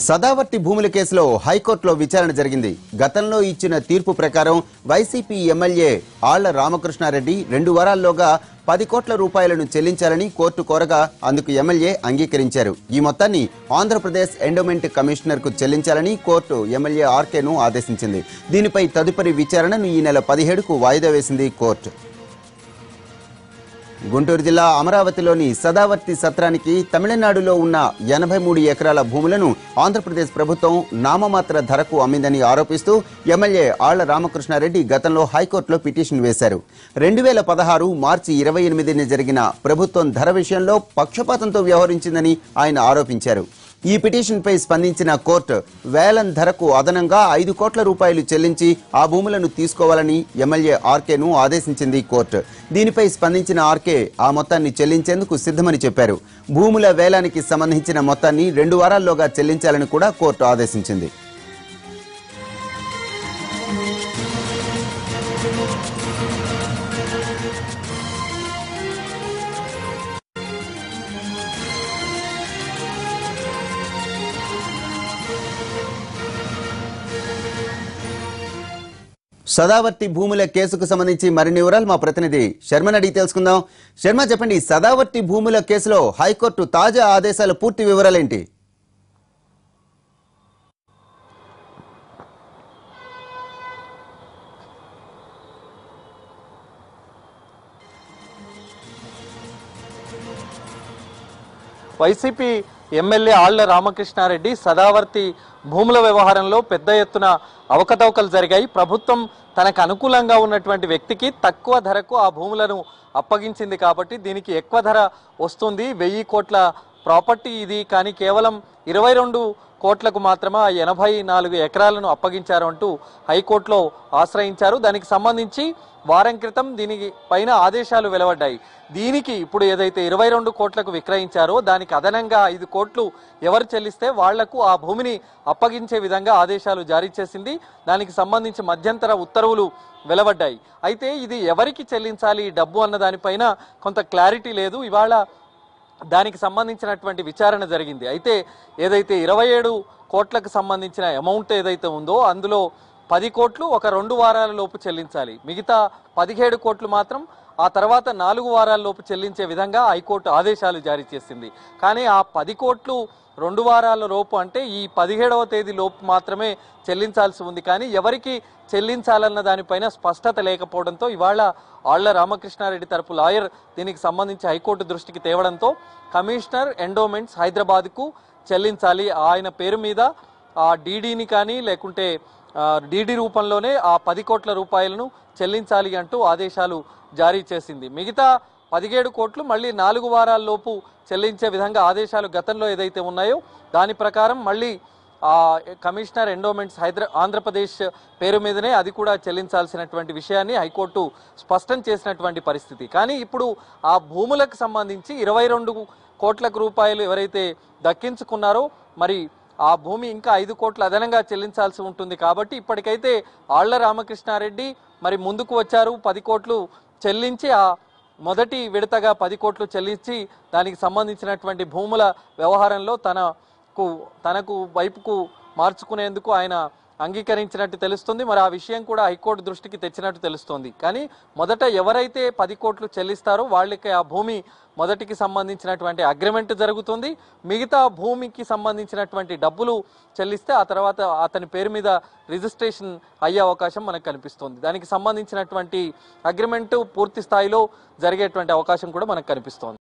సదావర్తి భూముల కేసులో హైకోర్టులో విచారణ జరిగింది. గతంలో ఇచ్చిన తీర్పు ప్రకారం వైసీపీ ఎమ్మెల్యే ఆళ్ల రామకృష్ణారెడ్డి 2 వారాల్లోగా 10 కోట్ల రూపాయలను చెల్లించాలని కోర్టు కోరగా అందుకు ఎమ్మెల్యే అంగీకరించారు. ఈ మొత్తాన్ని ఆంధ్రప్రదేశ్ ఎండోమెంట్ కమిషనర్కు చెల్లించాలని కోర్టు ఎమ్మెల్యే ఆర్కేను ఆదేశించింది. దీనిపై తదుపరి విచారణను ఈ నెల 17కు వాయిదా వేసింది కోర్టు. గుంటూరు జిల్లా అమరావతిలోని సదావర్తి సత్రానికి తమిళనాడులో ఉన్న 83 ఎకరాల భూములను ఆంధ్రప్రదేశ్ ప్రభుత్వం నామమాత్ర ధరకు అమ్మిందని ఆరోపిస్తూ ఎమ్మెల్యే ఆళ్ల రామకృష్ణారెడ్డి గతంలో హైకోర్టులో పిటిషన్ వేశారు. 2016 మార్చి 28న జరిగిన ప్రభుత్వం ధర విషయంలో పక్షపాతంతో వ్యవహరించిందని ఆయన ఆరోపించారు. ఈ పిటిషన్పై స్పందించిన కోర్టు వేలం ధరకు అదనంగా 5 కోట్ల రూపాయలు చెల్లించి ఆ భూములను తీసుకోవాలని ఎమ్మెల్యే ఆర్కేను ఆదేశించింది కోర్టు. దీనిపై స్పందించిన ఆర్కే ఆ మొత్తాన్ని చెల్లించేందుకు సిద్ధమని చెప్పారు. భూముల వేలానికి సంబంధించిన మొత్తాన్ని 2 వారాల్లోగా చెల్లించాలని కూడా కోర్టు ఆదేశించింది. సదావర్తి భూముల కేసుకు సంబంధించి మరిన్ని వివరాలు మా ప్రతినిధి శర్మని అడిగి తెలుసుకుందాం. శర్మ, చెప్పండి, సదావర్తి భూముల కేసులో హైకోర్టు తాజా ఆదేశాల పూర్తి వివరాలేంటి? వైసీపీ ఎమ్మెల్యే ఆళ్ల రామకృష్ణారెడ్డి సదావర్తి భూముల వ్యవహారంలో పెద్ద ఎత్తున అవకతవకలు జరిగాయి. ప్రభుత్వం తనకు అనుకూలంగా ఉన్నటువంటి వ్యక్తికి తక్కువ ధరకు ఆ భూములను అప్పగించింది కాబట్టి దీనికి ఎక్కువ ధర వస్తుంది. 1000 కోట్ల ప్రాపర్టీ ఇది, కానీ కేవలం 22 కోట్లకు మాత్రమే 84 ఎకరాలను అప్పగించారు అంటూ హైకోర్టులో ఆశ్రయించారు. దానికి సంబంధించి వారం క్రితం దీనికి పైన ఆదేశాలు వెలువడ్డాయి. దీనికి ఇప్పుడు ఏదైతే 22 కోట్లకు విక్రయించారో దానికి అదనంగా 5 కోట్లు ఎవరు చెల్లిస్తే వాళ్లకు ఆ భూమిని అప్పగించే విధంగా ఆదేశాలు జారీ చేసింది. దానికి సంబంధించి మధ్యంతర ఉత్తర్వులు వెలువడ్డాయి. అయితే ఇది ఎవరికి చెల్లించాలి ఈ డబ్బు అన్న దానిపైన కొంత క్లారిటీ లేదు. ఇవాళ దానికి సంబంధించినటువంటి విచారణ జరిగింది. అయితే ఏదైతే 27 కోట్లకు సంబంధించిన అమౌంట్ ఏదైతే ఉందో అందులో 10 కోట్లు ఒక 2 వారాల లోపు చెల్లించాలి. మిగతా 17 కోట్లు మాత్రం ఆ తర్వాత 4 వారాల లోపు చెల్లించే విధంగా హైకోర్టు ఆదేశాలు జారీ చేసింది. కానీ ఆ 10 కోట్లు 2 వారాల లోపు అంటే ఈ 17వ తేదీ లోపు మాత్రమే చెల్లించాల్సి ఉంది. కానీ ఎవరికి చెల్లించాలన్న దానిపైన స్పష్టత లేకపోవడంతో ఇవాళ ఆళ్ల రామకృష్ణారెడ్డి తరపు లాయర్ దీనికి సంబంధించి హైకోర్టు దృష్టికి తేవడంతో కమిషనర్ ఎండోమెంట్స్ హైదరాబాద్కు చెల్లించాలి, ఆయన పేరు మీద ఆ డీడీని కానీ లేకుంటే డీడీ రూపంలోనే ఆ 10 కోట్ల రూపాయలను చెల్లించాలి అంటూ ఆదేశాలు జారీ చేసింది. మిగతా 17 కోట్లు మళ్ళీ 4 వారాల లోపు చెల్లించే విధంగా ఆదేశాలు గతంలో ఏదైతే ఉన్నాయో దాని ప్రకారం మళ్ళీ కమిషనర్ ఎండోమెంట్స్ ఆంధ్రప్రదేశ్ పేరు మీదనే అది కూడా చెల్లించాల్సినటువంటి విషయాన్ని హైకోర్టు స్పష్టం చేసినటువంటి పరిస్థితి. కానీ ఇప్పుడు ఆ భూములకు సంబంధించి 22 కోట్ల రూపాయలు ఎవరైతే దక్కించుకున్నారో మరి ఆ భూమి ఇంకా 5 కోట్లు అదనంగా చెల్లించాల్సి ఉంటుంది. కాబట్టి ఇప్పటికైతే ఆళ్ల రామకృష్ణారెడ్డి మరి ముందుకు వచ్చారు. 10 కోట్లు చెల్లించి ఆ మొదటి విడతగా 10 కోట్లు చెల్లించి దానికి సంబంధించినటువంటి భూముల వ్యవహారంలో తనకు వైపుకు మార్చుకునేందుకు ఆయన అంగీకరించినట్టు తెలుస్తుంది. మరి ఆ విషయం కూడా హైకోర్టు దృష్టికి తెచ్చినట్టు తెలుస్తోంది. కానీ మొదట ఎవరైతే 10 కోట్లు చెల్లిస్తారో వాళ్ళకి ఆ భూమి మొదటికి సంబంధించినటువంటి అగ్రిమెంట్ జరుగుతుంది. మిగతా భూమికి సంబంధించినటువంటి డబ్బులు చెల్లిస్తే ఆ తర్వాత అతని పేరు మీద రిజిస్ట్రేషన్ అయ్యే అవకాశం మనకు కనిపిస్తుంది. దానికి సంబంధించినటువంటి అగ్రిమెంట్ పూర్తి స్థాయిలో జరిగేటువంటి అవకాశం కూడా మనకు కనిపిస్తోంది.